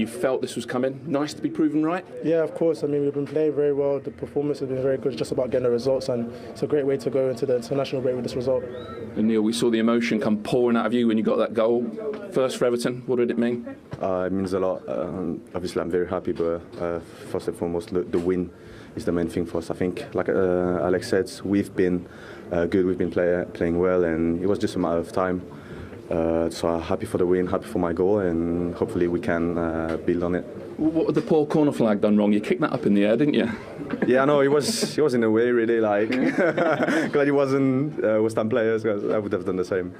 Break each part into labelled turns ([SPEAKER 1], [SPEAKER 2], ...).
[SPEAKER 1] You felt this was coming. Nice to be proven right.
[SPEAKER 2] Yeah, of course. I mean, we've been playing very well. The performance has been very good. It's just about getting the results, and it's a great way to go into the international break with this result.
[SPEAKER 1] And Neil, we saw the emotion come pouring out of you when you got that goal. First for Everton, what did it mean?
[SPEAKER 3] It means a lot. Obviously, I'm very happy, but first and foremost, the win is the main thing for us. I think, like Alex said, we've been good. We've been playing well, and it was just a matter of time. So I'm happy for the win, happy for my goal, and hopefully we can build on it.
[SPEAKER 1] What had the poor corner flag done wrong? You kicked that up in the air, didn't you?
[SPEAKER 3] Yeah, no, it was in a way really like glad it wasn't West Ham players, because I would have done the same.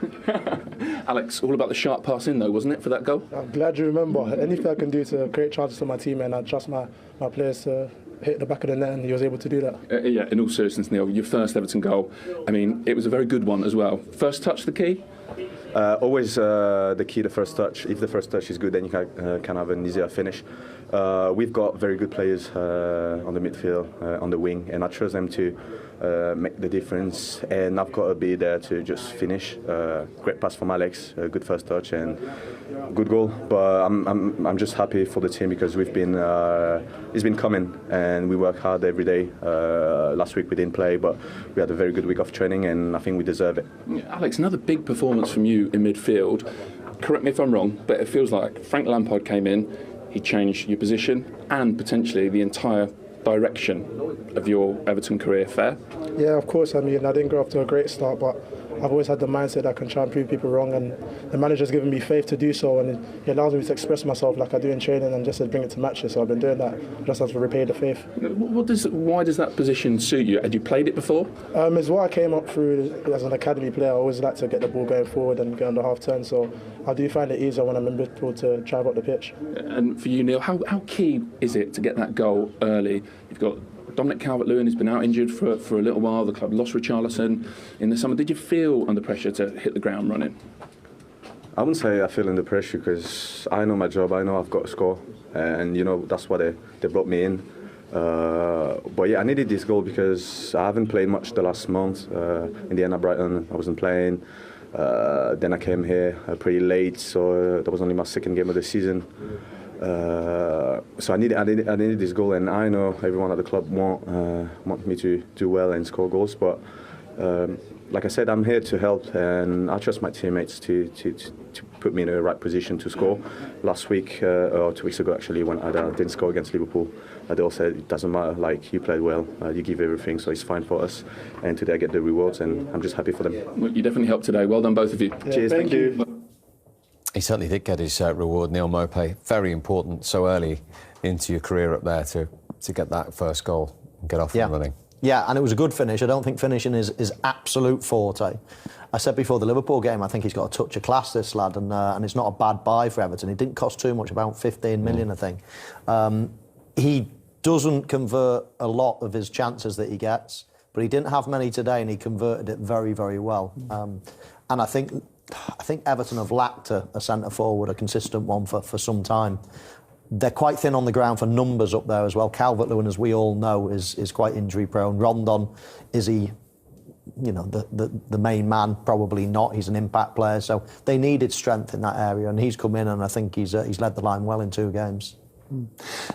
[SPEAKER 1] Alex, all about the sharp pass in though, wasn't it, for that goal?
[SPEAKER 2] I'm glad you remember. Anything I can do to create chances for my team, and I trust my players to hit the back of the net, and he was able to do that.
[SPEAKER 1] Yeah, in all seriousness, Neil, your first Everton goal, I mean, it was a very good one as well. First touch the key?
[SPEAKER 3] Always the key, the first touch. If the first touch is good, then you can have an easier finish. We've got very good players on the midfield, on the wing, and I trust them to make the difference. And I've got to be there to just finish. Great pass from Alex, good first touch, and good goal. But I'm just happy for the team because it's been coming, and we work hard every day. Last week we didn't play, but we had a very good week of training, and I think we deserve it.
[SPEAKER 1] Yeah, Alex, another big performance from you in midfield. Correct me if I'm wrong, but it feels like Frank Lampard came in, he changed your position and potentially the entire direction of your Everton career. Fair?
[SPEAKER 2] Yeah, of course. I mean, I didn't go off to a great start, but I've always had the mindset that I can try and prove people wrong, and the manager's given me faith to do so, and it allows me to express myself like I do in training and just to bring it to matches. So I've been doing that. I just have to repay the faith.
[SPEAKER 1] Why does that position suit you? Had you played it before?
[SPEAKER 2] It's what I came up through as an academy player. I always like to get the ball going forward and get on the half turn. So I do find it easier when I'm in midfield to drive up the pitch.
[SPEAKER 1] And for you, Neil, how key is it to get that goal early? You've got Dominic Calvert-Lewin has been out injured for a little while. The club lost Richarlison in the summer. Did you feel under pressure to hit the ground running?
[SPEAKER 3] I wouldn't say I feel under pressure because I know my job. I know I've got to score, and that's why they brought me in. But yeah, I needed this goal because I haven't played much the last month. In the end, at Brighton, I wasn't playing. Then I came here pretty late, so that was only my second game of the season. So I needed this goal, and I know everyone at the club want me to do well and score goals. But like I said, I'm here to help, and I trust my teammates to put me in the right position to score. Last week or 2 weeks ago, actually, when I didn't score against Liverpool, they all said it doesn't matter. Like, you played well, you give everything, so it's fine for us. And today I get the rewards, and I'm just happy for them.
[SPEAKER 1] Well, you definitely helped today. Well done, both of you.
[SPEAKER 2] Yeah,
[SPEAKER 3] Cheers, thank you.
[SPEAKER 4] He certainly did get his reward, Neil Maupay. Very important so early into your career up there to get that first goal and get off and running.
[SPEAKER 5] Yeah, and it was a good finish. I don't think finishing is absolute forte. I said before the Liverpool game, I think he's got a touch of class, this lad, and it's not a bad buy for Everton. He didn't cost too much, about 15 million, I think. He doesn't convert a lot of his chances that he gets, but he didn't have many today, and he converted it very, very well. And I think Everton have lacked a centre-forward, a consistent one for some time. They're quite thin on the ground for numbers up there as well. Calvert-Lewin, as we all know, is quite injury-prone. Rondon, is he, the main man? Probably not. He's an impact player. So they needed strength in that area, and he's come in, and I think he's led the line well in 2 games.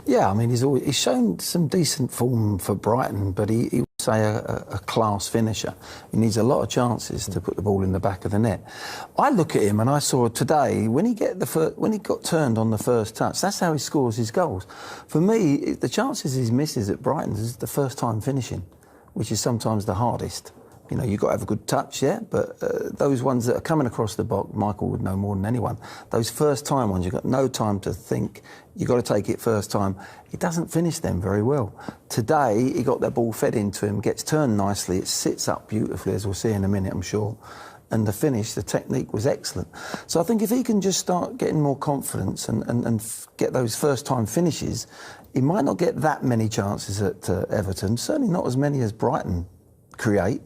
[SPEAKER 6] Yeah, I mean, he's shown some decent form for Brighton, but he would say a class finisher. He needs a lot of chances to put the ball in the back of the net. I look at him and I saw today when he got turned on the first touch, that's how he scores his goals. For me, the chances he misses at Brighton is the first time finishing, which is sometimes the hardest. You've got to have a good touch, yeah, but those ones that are coming across the box, Michael would know more than anyone. Those first-time ones, you've got no time to think. You've got to take it first time. He doesn't finish them very well. Today, he got that ball fed into him, gets turned nicely, it sits up beautifully, as we'll see in a minute, I'm sure. And the finish, the technique was excellent. So I think if he can just start getting more confidence and get those first-time finishes, he might not get that many chances at Everton, certainly not as many as Brighton create,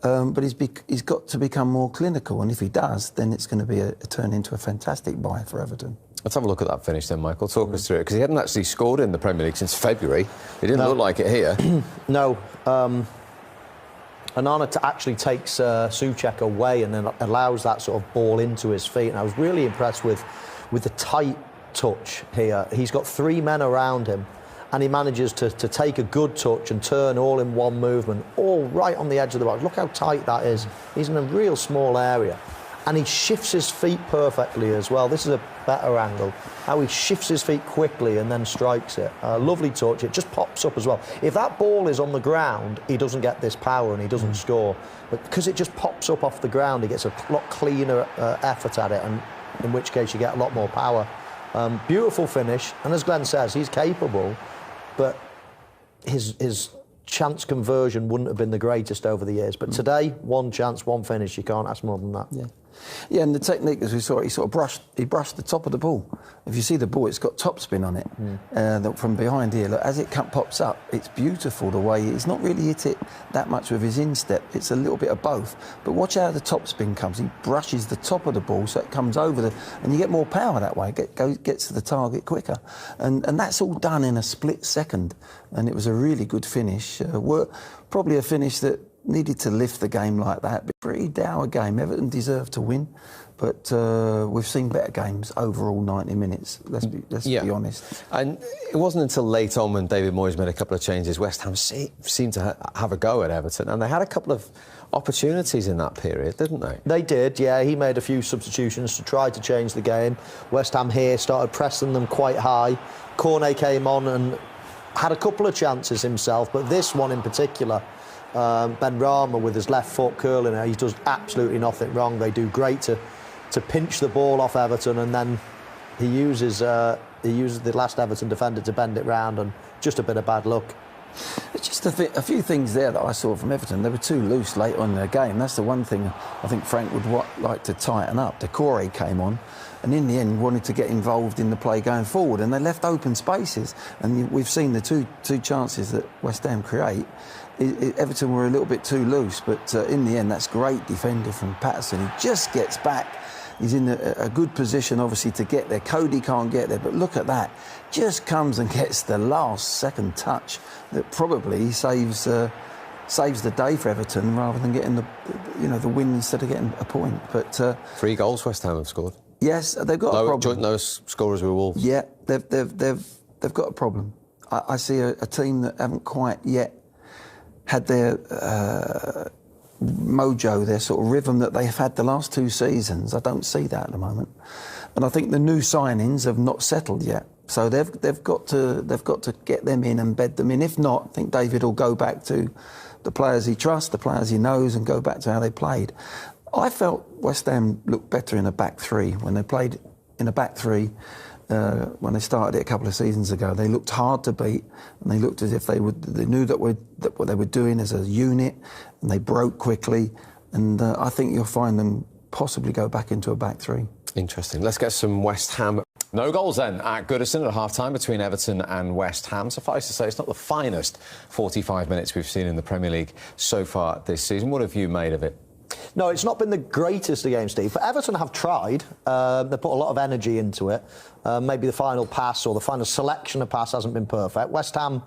[SPEAKER 6] but he's got to become more clinical, and if he does, then it's going to be turn into a fantastic buy for Everton.
[SPEAKER 4] Let's have a look at that finish then, Michael. Talk us through it, because he hadn't actually scored in the Premier League since February. It didn't look like it here.
[SPEAKER 5] No. Onana actually takes Souček away and then allows that sort of ball into his feet, and I was really impressed with the tight touch here. He's got 3 men around him, and he manages to take a good touch and turn all in one movement, all right on the edge of the box. Look how tight that is. He's in a real small area. And he shifts his feet perfectly as well. This is a better angle. How he shifts his feet quickly and then strikes it. Lovely touch. It just pops up as well. If that ball is on the ground, he doesn't get this power and he doesn't score. But because it just pops up off the ground, he gets a lot cleaner effort at it, and in which case you get a lot more power. Beautiful finish. And as Glenn says, he's capable, but his chance conversion wouldn't have been the greatest over the years. But today, 1 chance, 1 finish. You can't ask more than that.
[SPEAKER 6] Yeah, and the technique, as we saw, he brushed the top of the ball. If you see the ball, it's got topspin on it from behind here. Look, as it pops up, it's beautiful the way he's not really hit it that much with his instep. It's a little bit of both. But watch how the topspin comes. He brushes the top of the ball so it comes over and you get more power that way. Gets to the target quicker, and that's all done in a split second. And it was a really good finish. Probably a finish that needed to lift the game like that. But pretty dour game. Everton deserved to win, but we've seen better games overall. 90 minutes. Let's be honest.
[SPEAKER 4] And it wasn't until late on when David Moyes made a couple of changes. West Ham seemed to have a go at Everton, and they had a couple of opportunities in that period, didn't they?
[SPEAKER 5] They did, yeah. He made a few substitutions to try to change the game. West Ham here started pressing them quite high. Cornet came on and had a couple of chances himself, but this one in particular, Ben Rama with his left foot curling it, he does absolutely nothing wrong. They do great to pinch the ball off Everton, and then he uses the last Everton defender to bend it round, and just a bit of bad luck.
[SPEAKER 6] It's just a few things there that I saw from Everton. They were too loose late on in their game. That's the one thing I think Frank would like to tighten up. Decore came on, and in the end wanted to get involved in the play going forward, and they left open spaces. And we've seen the two chances that West Ham create. Everton were a little bit too loose, but in the end, that's great defender from Patterson. He just gets back. He's in a good position, obviously, to get there. Cody can't get there, but look at that. Just comes and gets the last second touch that probably saves the day for Everton rather than getting the win instead of getting a point. But
[SPEAKER 4] 3 goals West Ham have scored.
[SPEAKER 6] Yes, they've got a problem.
[SPEAKER 4] Joint lowest scorers with Wolves.
[SPEAKER 6] Yeah, they've got a problem. I see a team that haven't quite yet had their mojo, their sort of rhythm that they've had the last 2 seasons. I don't see that at the moment, and I think the new signings have not settled yet. So they've got to get them in and bed them in. If not, I think David will go back to the players he trusts, the players he knows, and go back to how they played. I felt West Ham looked better in a back 3 when they played in a back 3. When they started it a couple of seasons ago, they looked hard to beat, and they looked as if they knew that what they were doing as a unit, and they broke quickly. And I think you'll find them possibly go back into a back 3.
[SPEAKER 4] Interesting. Let's get some West Ham. No goals then at Goodison at half-time between Everton and West Ham. Suffice to say, it's not the finest 45 minutes we've seen in the Premier League so far this season. What have you made of it?
[SPEAKER 5] No, it's not been the greatest of games, Steve. But Everton have tried. They put a lot of energy into it. Maybe the final pass or the final selection of pass hasn't been perfect. West Ham,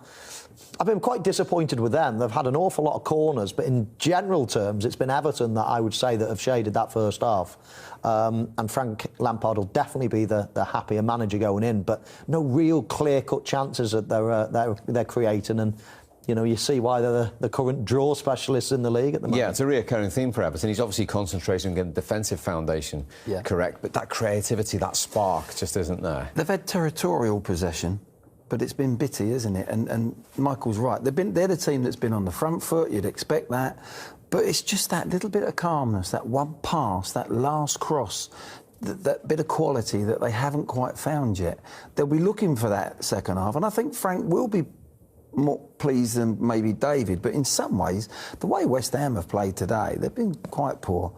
[SPEAKER 5] I've been quite disappointed with them. They've had an awful lot of corners, but in general terms, it's been Everton that I would say that have shaded that first half. And Frank Lampard will definitely be the happier manager going in, but no real clear-cut chances that they're creating. And you see why they're the current draw specialists in the league at the moment.
[SPEAKER 4] Yeah, it's a recurring theme for Everton. He's obviously concentrating on getting the defensive foundation correct, but that creativity, that spark just isn't there.
[SPEAKER 6] They've had territorial possession, but it's been bitty, isn't it? And Michael's right. They're the team that's been on the front foot. You'd expect that. But it's just that little bit of calmness, that one pass, that last cross, that bit of quality that they haven't quite found yet. They'll be looking for that second half, and I think Frank will be more pleased than maybe David, but in some ways, the way West Ham have played today, they've been quite poor.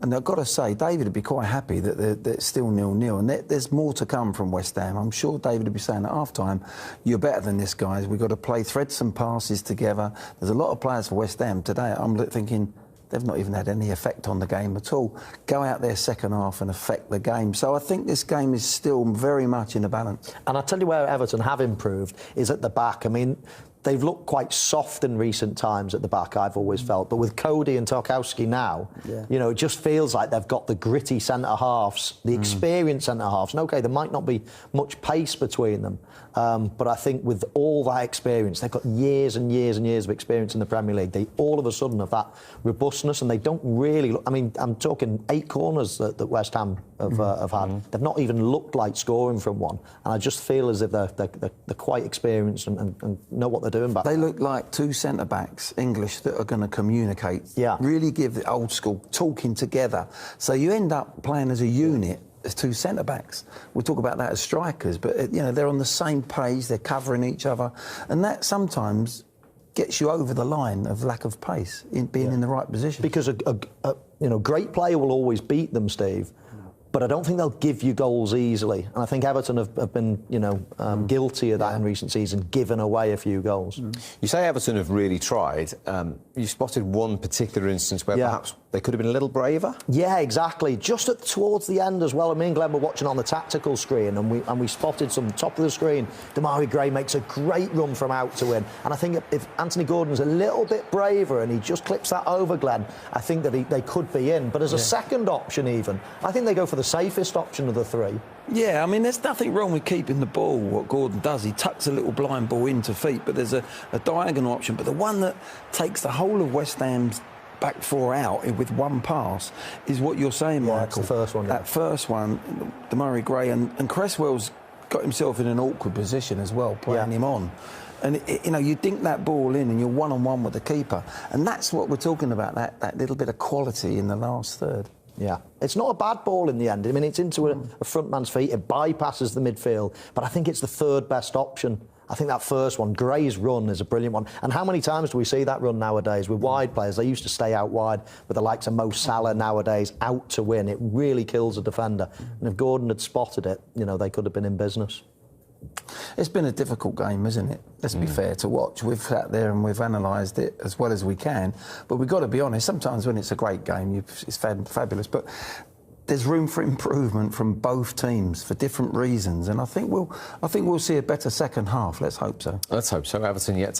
[SPEAKER 6] And I've got to say, David would be quite happy that they're still 0-0, and there's more to come from West Ham. I'm sure David would be saying at half-time, you're better than this, guys. We've got to thread some passes together. There's a lot of players for West Ham today. I'm thinking, they've not even had any effect on the game at all. Go out there second half and affect the game. So I think this game is still very much in a balance.
[SPEAKER 5] And I'll tell you where Everton have improved is at the back. I mean, they've looked quite soft in recent times at the back, I've always felt. But with Cody and Tarkowski now, you know, it just feels like they've got the gritty centre-halves, the experienced centre-halves. And OK, there might not be much pace between them, but I think with all that experience, they've got years and years and years of experience in the Premier League. They all of a sudden have that robustness, and they don't really look... I mean, I'm talking 8 corners that West Ham have had. They've not even looked like scoring from one. And I just feel as if they're quite experienced and know what they're doing back
[SPEAKER 6] They
[SPEAKER 5] there.
[SPEAKER 6] look like 2 centre-backs, English, that are going to communicate.
[SPEAKER 5] Yeah.
[SPEAKER 6] Really give the old school, talking together. So you end up playing as a unit as 2 centre-backs. We talk about that as strikers, but, you know, they're on the same page, they're covering each other, and that sometimes gets you over the line of lack of pace, in being in the right position.
[SPEAKER 5] Because a you know, great player will always beat them, Steve, but I don't think they'll give you goals easily. And I think Everton have been, you know, guilty of that in recent seasons, giving away a few goals.
[SPEAKER 4] You say Everton have really tried. You spotted one particular instance where perhaps they could have been a little braver?
[SPEAKER 5] Yeah, exactly. Just towards the end as well. Me and Glenn were watching on the tactical screen, and we spotted some top of the screen. Damari Gray makes a great run from out to in. And I think if Anthony Gordon's a little bit braver and he just clips that over, Glenn, I think that they could be in. But as a second option even, I think they go for the safest option of the 3.
[SPEAKER 6] Yeah, I mean, there's nothing wrong with keeping the ball, what Gordon does. He tucks a little blind ball into feet, but there's a diagonal option. But the one that takes the whole of West Ham's back 4 out with one pass is what you're saying, Michael.
[SPEAKER 5] It's the first one.
[SPEAKER 6] That first one, Damari Gray, and Cresswell's got himself in an awkward position as well, playing him on. And, you know, you dink that ball in and you're one-on-one with the keeper. And that's what we're talking about, that little bit of quality in the last third.
[SPEAKER 5] Yeah, it's not a bad ball in the end. I mean, it's into a front man's feet. It bypasses the midfield, but I think it's the 3rd best option. I think that first one, Gray's run, is a brilliant one. And how many times do we see that run nowadays with wide players? They used to stay out wide with the likes of Mo Salah nowadays, out to win. It really kills a defender. And if Gordon had spotted it, you know, they could have been in business.
[SPEAKER 6] It's been a difficult game, isn't it? Let's be fair to watch. We've sat there and we've analysed it as well as we can. But we've got to be honest, sometimes when it's a great game, it's fabulous. But there's room for improvement from both teams for different reasons. And I think we'll see a better second half. Let's hope so.
[SPEAKER 4] Let's hope so. Everton yet